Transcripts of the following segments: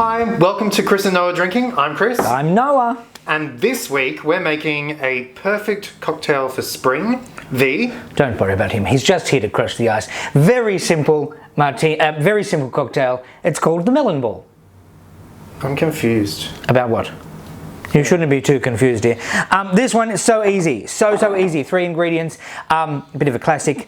Hi, welcome to Kris and Noah Drinking. I'm Kris. I'm Noah. And this week we're making a perfect cocktail for spring. Don't worry about him. He's just here to crush the ice. Very simple very simple cocktail. It's called the Melon Ball. I'm confused. About what? You shouldn't be too confused here. This one is so easy. So easy. 3 ingredients. A bit of a classic.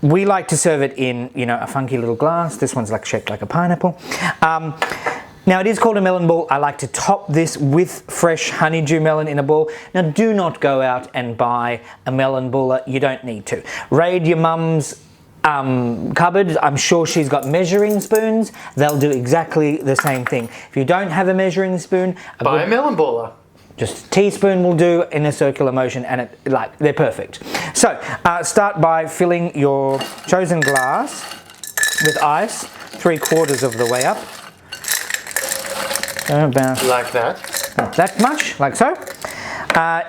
We like to serve it in, a funky little glass. This one's shaped like a pineapple. Now it is called a melon ball. I like to top this with fresh honeydew melon in a ball. Now do not go out and buy a melon baller. You don't need to. Raid your mum's cupboard. I'm sure she's got measuring spoons. They'll do exactly the same thing. If you don't have a measuring spoon, buy a melon baller. Just a teaspoon will do in a circular motion, and they're perfect. So start by filling your chosen glass with ice 3/4 of the way up. About like that. That much, like so.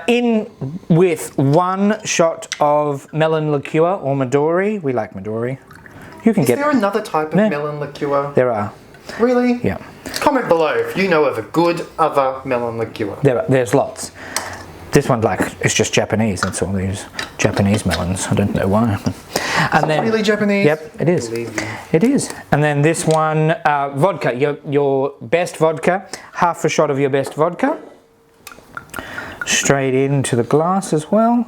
In with 1 shot of melon liqueur or Midori. We like Midori. Is there another type of melon liqueur? There are. Really? Yeah. Comment below if you know of a good other melon liqueur. There's lots. This one, it's just Japanese. That's all these Japanese melons. I don't know why. And then really Japanese? Yep, it is. It is. And then this one, vodka. Your best vodka. Half a shot of your best vodka. Straight into the glass as well.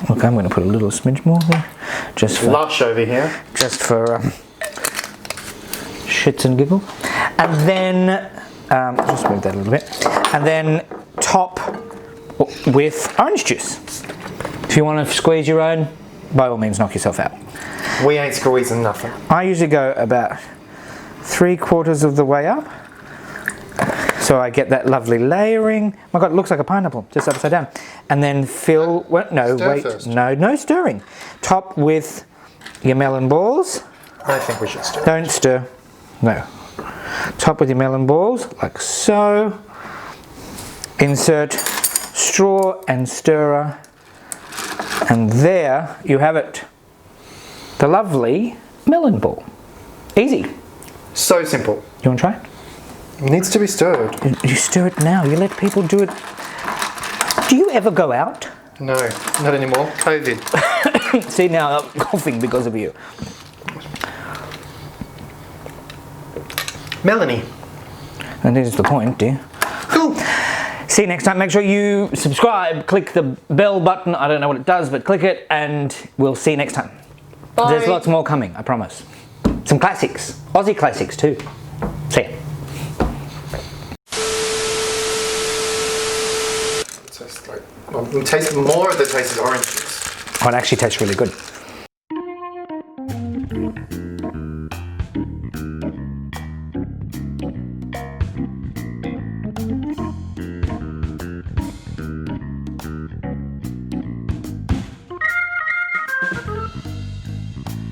Look, I'm going to put a little smidge more there. Just for lush over here. Just for shits and giggles. And then just move that a little bit. And then top with orange juice. If you want to squeeze your own, by all means knock yourself out. We ain't squeezing nothing. I usually go about 3/4 of the way up. So I get that lovely layering. Oh my God, it looks like a pineapple, just upside down. And then fill, first. No stirring. Top with your melon balls. I think we should stir. Don't stir, no. Top with your melon balls, like so. Insert straw and stirrer. And there you have it. The lovely melon ball. Easy. So simple. You want to try it? It needs to be stirred. You stir it now. You let people do it. Do you ever go out? No, not anymore. COVID. See, now I'm coughing because of you. Melanie. And this is the point, dear. Cool. See you next time. Make sure you subscribe. Click the bell button. I don't know what it does, but click it, and we'll see you next time. Bye. There's lots more coming, I promise. Some classics. Aussie classics too. See ya. It tastes more of the taste of orange juice. Oh, it actually tastes really good.